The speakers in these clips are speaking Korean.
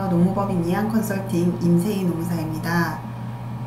안녕하세요. 농무법인 이한컨설팅 임세희 노무사입니다.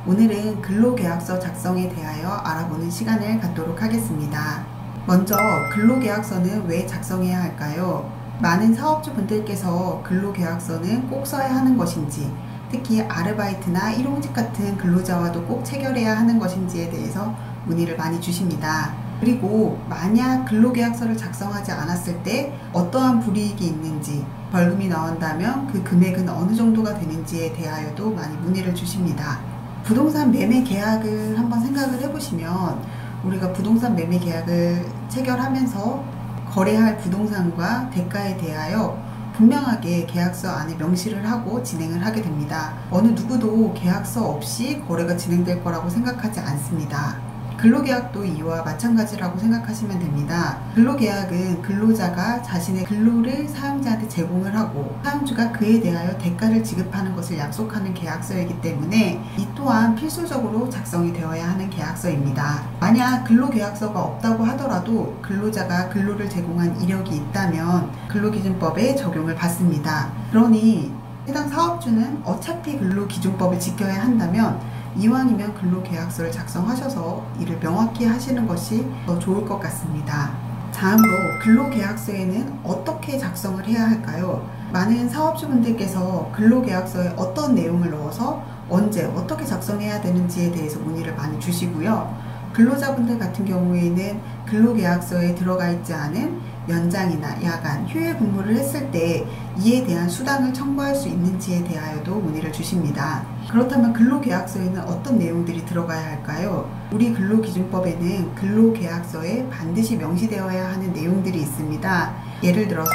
오늘은 근로계약서 작성에 대하여 알아보는 시간을 갖도록 하겠습니다. 먼저 근로계약서는 왜 작성해야 할까요? 많은 사업주분들께서 근로계약서는 꼭 써야 하는 것인지, 특히 아르바이트나 일용직 같은 근로자와도 꼭 체결해야 하는 것인지에 대해서 문의를 많이 주십니다. 그리고 만약 근로계약서를 작성하지 않았을 때 어떠한 불이익이 있는지, 벌금이 나온다면 그 금액은 어느 정도가 되는지에 대하여도 많이 문의를 주십니다. 부동산 매매 계약을 한번 생각을 해보시면, 우리가 부동산 매매 계약을 체결하면서 거래할 부동산과 대가에 대하여 분명하게 계약서 안에 명시를 하고 진행을 하게 됩니다. 어느 누구도 계약서 없이 거래가 진행될 거라고 생각하지 않습니다. 근로계약도 이와 마찬가지라고 생각하시면 됩니다. 근로계약은 근로자가 자신의 근로를 사용자한테 제공을 하고 사용주가 그에 대하여 대가를 지급하는 것을 약속하는 계약서이기 때문에 이 또한 필수적으로 작성이 되어야 하는 계약서입니다. 만약 근로계약서가 없다고 하더라도 근로자가 근로를 제공한 이력이 있다면 근로기준법에 적용을 받습니다. 그러니 해당 사업주는 어차피 근로기준법을 지켜야 한다면 이왕이면 근로계약서를 작성하셔서 이를 명확히 하시는 것이 더 좋을 것 같습니다. 다음으로 근로계약서에는 어떻게 작성을 해야 할까요? 많은 사업주분들께서 근로계약서에 어떤 내용을 넣어서 언제 어떻게 작성해야 되는지에 대해서 문의를 많이 주시고요. 근로자분들 같은 경우에는 근로계약서에 들어가 있지 않은 연장이나 야간, 휴일 근무를 했을 때 이에 대한 수당을 청구할 수 있는지에 대하여도 문의를 주십니다. 그렇다면 근로계약서에는 어떤 내용들이 들어가야 할까요? 우리 근로기준법에는 근로계약서에 반드시 명시되어야 하는 내용들이 있습니다. 예를 들어서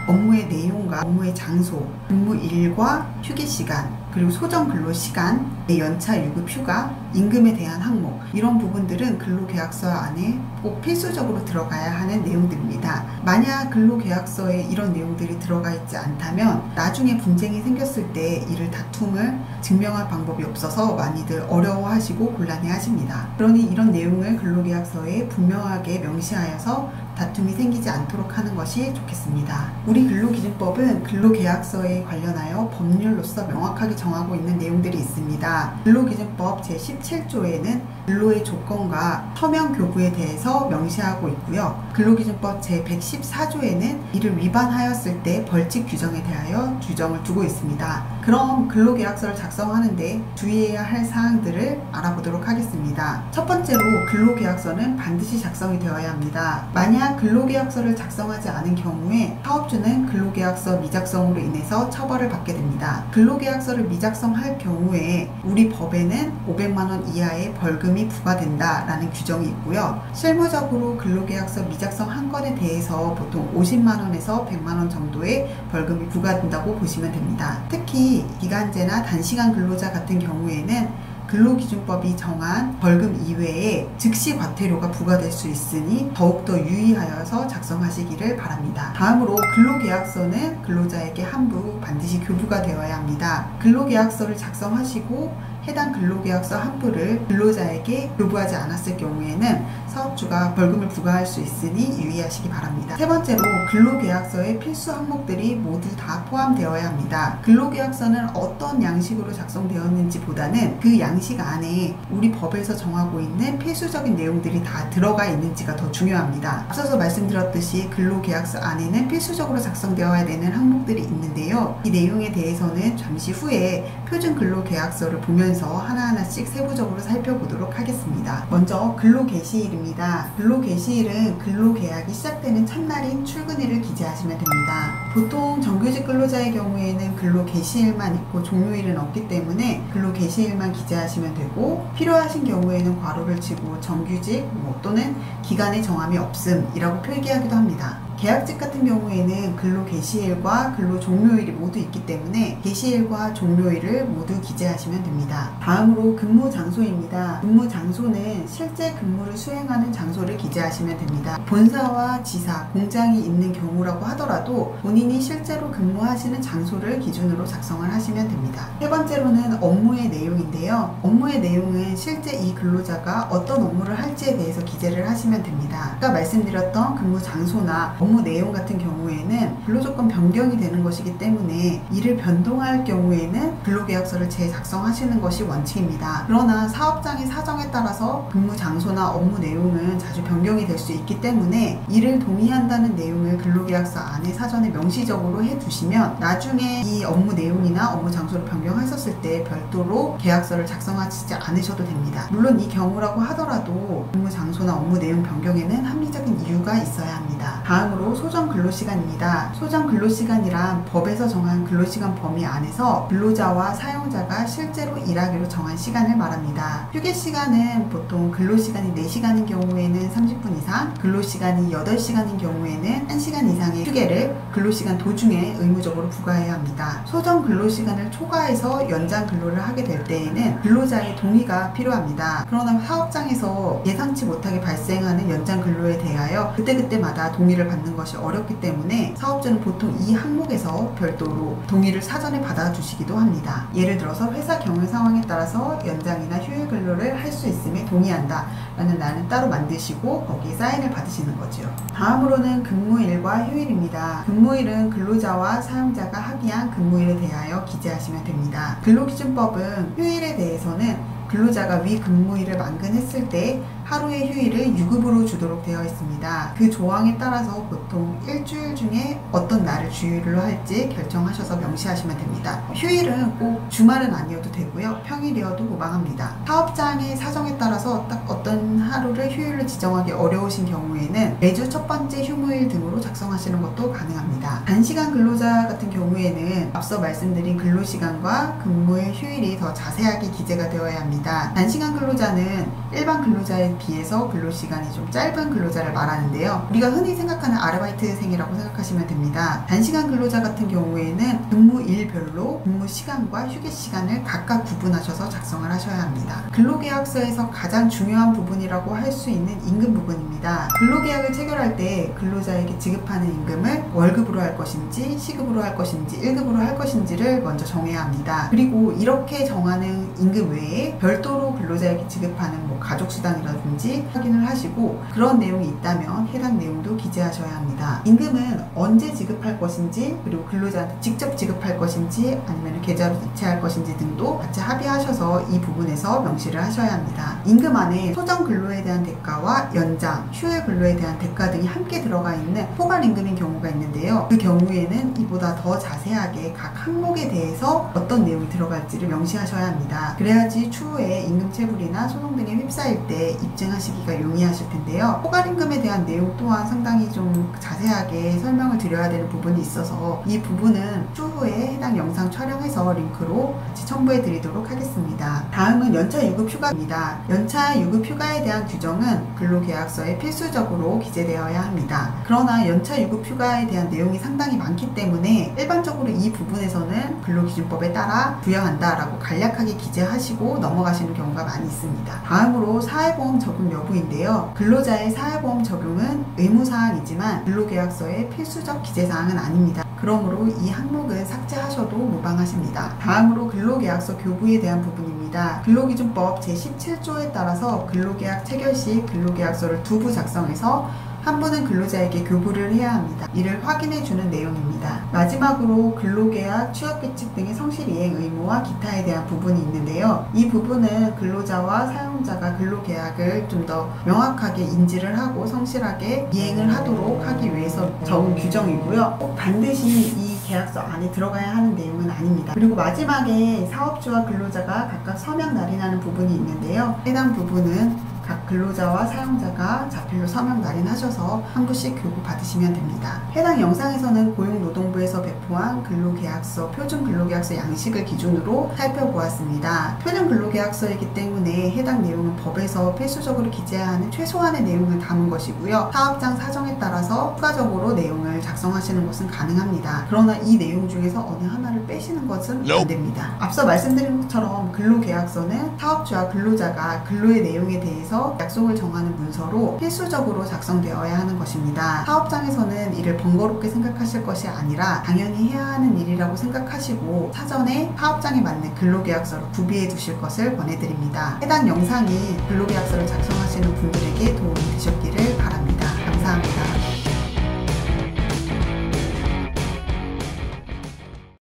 업무의 내용과 업무의 장소, 근무일과 휴게시간, 그리고 소정 근로시간, 연차 유급 휴가, 임금에 대한 항목, 이런 부분들은 근로계약서 안에 꼭 필수적으로 들어가야 하는 내용들입니다. 만약 근로계약서에 이런 내용들이 들어가 있지 않다면 나중에 분쟁이 생겼을 때 이를 다툼을 증명할 방법이 없어서 많이들 어려워하시고 곤란해 하십니다. 그러니 이런 내용을 근로계약서에 분명하게 명시하여서 다툼이 생기지 않도록 하는 것이 좋겠습니다. 우리 근로기준법은 근로계약서에 관련하여 법률로서 명확하게 정하고 있는 내용들이 있습니다. 근로기준법 제17조에는 근로의 조건과 서명 교부에 대해서 명시하고 있고요. 근로기준법 제114조에는 이를 위반하였을 때 벌칙 규정에 대하여 규정을 두고 있습니다. 그럼 근로계약서를 작성하는데 주의해야 할 사항들을 알아보도록 하겠습니다. 첫 번째로 근로계약서는 반드시 작성이 되어야 합니다. 만약 근로계약서를 작성하지 않은 경우에 사업주는 근로계약서 미작성으로 인해서 처벌을 받게 됩니다. 근로계약서를 미작성할 경우에 우리 법에는 500만원 이하의 벌금이 부과된다라는 규정이 있고요. 실무적으로 근로계약서 미작성 한 건에 대해서 보통 50만원에서 100만원 정도의 벌금이 부과된다고 보시면 됩니다. 특히 기간제나 단시간 근로자 같은 경우에는 근로기준법이 정한 벌금 이외에 즉시 과태료가 부과될 수 있으니 더욱더 유의하여서 작성하시기를 바랍니다. 다음으로 근로계약서는 근로자에게 한부 반드시 교부가 되어야 합니다. 근로계약서를 작성하시고 해당 근로계약서 한부를 근로자에게 교부하지 않았을 경우에는 사업주가 벌금을 부과할 수 있으니 유의하시기 바랍니다. 세 번째로 근로계약서의 필수 항목들이 모두 다 포함되어야 합니다. 근로계약서는 어떤 양식으로 작성되었는지 보다는 그 양식 안에 우리 법에서 정하고 있는 필수적인 내용들이 다 들어가 있는지가 더 중요합니다. 앞서서 말씀드렸듯이 근로계약서 안에는 필수적으로 작성되어야 되는 항목들이 있는데요. 이 내용에 대해서는 잠시 후에 표준 근로계약서를 보면서 하나하나씩 세부적으로 살펴보도록 하겠습니다. 먼저 근로개시일입니다. 근로개시일은 근로계약이 시작되는 첫날인 출근일을 기재하시면 됩니다. 보통 정규직 근로자의 경우에는 근로개시일만 있고 종료일은 없기 때문에 근로개시일만 기재하시면 되고, 필요하신 경우에는 괄호를 치고 정규직 또는 기간의 정함이 없음이라고 필기하기도 합니다. 계약직 같은 경우에는 근로 개시일과 근로 종료일이 모두 있기 때문에 개시일과 종료일을 모두 기재하시면 됩니다. 다음으로 근무 장소입니다. 근무 장소는 실제 근무를 수행하는 장소를 기재하시면 됩니다. 본사와 지사, 공장이 있는 경우라고 하더라도 본인이 실제로 근무하시는 장소를 기준으로 작성을 하시면 됩니다. 세 번째로는 업무의 내용인데요. 업무의 내용은 실제 이 근로자가 어떤 업무를 할지에 대해서 기재를 하시면 됩니다. 아까 말씀드렸던 근무 장소나 업무 내용 같은 경우에는 근로조건 변경이 되는 것이기 때문에 이를 변동할 경우에는 근로계약서를 재작성하시는 것이 원칙입니다. 그러나 사업장의 사정에 따라서 근무 장소나 업무 내용은 자주 변경이 될 수 있기 때문에 이를 동의한다는 내용을 근로계약서 안에 사전에 명시적으로 해두시면 나중에 이 업무 내용이나 업무 장소를 변경하셨을 때 별도로 계약서를 작성하시지 않으셔도 됩니다. 물론 이 경우라고 하더라도 근무 장소나 업무 내용 변경에는 합리적인 이유가 있어야 합니다. 다음으로 소정 근로시간입니다. 소정 근로시간이란 법에서 정한 근로시간 범위 안에서 근로자와 사용자가 실제로 일하기로 정한 시간을 말합니다. 휴게시간은 보통 근로시간이 4시간인 경우에는 30분 이상, 근로시간이 8시간인 경우에는 1시간 이상의 휴게를 근로시간 도중에 의무적으로 부과해야 합니다. 소정 근로시간을 초과해서 연장 근로를 하게 될 때에는 근로자의 동의가 필요합니다. 그러나 사업장에서 예상치 못하게 발생하는 연장 근로에 대하여 그때그때마다 동의를 받는 것이 어렵기 때문에 사업주는 보통 이 항목에서 별도로 동의를 사전에 받아주시기도 합니다. 예를 들어서 회사 경영 상황에 따라서 연장이나 휴일 근로를 할 수 있음에 동의한다 라는 날은 따로 만드시고 거기에 사인을 받으시는 거죠. 다음으로는 근무일과 휴일입니다. 근무일은 근로자와 사용자가 합의한 근무일에 대하여 기재하시면 됩니다. 근로기준법은 휴일에 대해서는 근로자가 위 근무일을 만근했을 때 하루의 휴일을 유급으로 주도록 되어 있습니다. 그 조항에 따라서 보통 일주일 중에 어떤 날을 주일로 할지 결정하셔서 명시하시면 됩니다. 휴일은 꼭 주말은 아니어도 되고요. 평일이어도 무방합니다. 사업장의 사정에 따라서 딱 어떤 하루를 휴일로 지정하기 어려우신 경우에는 매주 첫 번째 휴무일 등으로 작성하시는 것도 가능합니다. 단시간 근로자 같은 경우에는 앞서 말씀드린 근로시간과 근무일 휴일이 더 자세하게 기재가 되어야 합니다. 단시간 근로자는 일반 근로자에 비해서 근로시간이 좀 짧은 근로자를 말하는데요. 우리가 흔히 생각하는 아르바이트생이라고 생각하시면 됩니다. 단시간 근로자 같은 경우에는 근무일별로 근무시간과 휴게시간을 각각 구분하셔서 작성을 하셔야 합니다. 근로계약서에서 가장 중요한 부분이라고 할 수 있는 임금 부분입니다. 근로계약을 체결할 때 근로자에게 지급하는 임금을 월급으로 할 것인지 시급으로 할 것인지 1급으로 할 것인지를 먼저 정해야 합니다. 그리고 이렇게 정하는 임금 외에 별도로 근로자에게 지급하는 가족수당이라든지 확인을 하시고 그런 내용이 있다면 해당 내용도 기재하셔야 합니다. 임금은 언제 지급할 것인지 그리고 근로자한테 직접 지급할 것인지 아니면 계좌로 이체할 것인지 등도 같이 합의하셔서 이 부분에서 명시를 하셔야 합니다. 임금 안에 소정 근로에 대한 대가와 연장, 휴일 근로에 대한 대가 등이 함께 들어가 있는 포괄임금인 경우가 있는데요. 그 경우에는 이보다 더 자세하게 각 항목에 대해서 어떤 내용이 들어갈지를 명시하셔야 합니다. 그래야지 추후에 임금 체불이나 소송 등에 휩싸일 때 입증하시기가 용이하실 텐데요. 포괄임금에 대한 내용 또한 상당히 좀 자세하게 설명을 드려야 되는 부분이 있어서 이 부분은 추후에 해당 영상 촬영해서 링크로 같이 첨부해 드리도록 하겠습니다. 다음은 연차 유급 휴가입니다. 연차 유급 휴가에 대한 규정은 근로계약서에 필수적으로 기재되어야 합니다. 그러나 연차 유급 휴가에 대한 내용이 상당히 많기 때문에 일반적으로 이 부분에서는 근로기준법에 따라 부여한다라고 간략하게 기재하시고 넘어가시는 경우가 많이 있습니다. 다음으로 사회보험 적용 여부인데요. 근로자의 사회보험 적용은 의무사항이지만 근로계약서의 필수적 기재사항은 아닙니다. 그러므로 이 항목은 삭제하셔도 무방하십니다. 다음으로 근로계약서 교부에 대한 부분입니다. 근로기준법 제17조에 따라서 근로계약 체결 시 근로계약서를 2부 작성해서 한 분은 근로자에게 교부를 해야 합니다. 이를 확인해주는 내용입니다. 마지막으로 근로계약, 취업규칙 등의 성실이행 의무와 기타에 대한 부분이 있는데요. 이 부분은 근로자와 사용자가 근로계약을 좀 더 명확하게 인지를 하고 성실하게 이행을 하도록 하기 위해서 적은 규정이고요. 꼭 반드시 이 계약서 안에 들어가야 하는 내용은 아닙니다. 그리고 마지막에 사업주와 근로자가 각각 서명 날인하는 부분이 있는데요. 해당 부분은 각 근로자와 사용자가 자필로 서명 날인하셔서 한 부씩 교부 받으시면 됩니다. 해당 영상에서는 고용노동부에서 배포한 근로계약서, 표준 근로계약서 양식을 기준으로 살펴보았습니다. 표준 근로계약서이기 때문에 해당 내용은 법에서 필수적으로 기재해야 하는 최소한의 내용을 담은 것이고요. 사업장 사정에 따라서 추가적으로 내용을 작성하시는 것은 가능합니다. 그러나 이 내용 중에서 어느 하나를 빼시는 것은 안 됩니다. 앞서 말씀드린 것처럼 근로계약서는 사업주와 근로자가 근로의 내용에 대해서 약속을 정하는 문서로 필수적으로 작성되어야 하는 것입니다. 사업장에서는 이를 번거롭게 생각하실 것이 아니라 당연히 해야 하는 일이라고 생각하시고 사전에 사업장에 맞는 근로계약서를 구비해 두실 것을 권해드립니다. 해당 영상이 근로계약서를 작성하는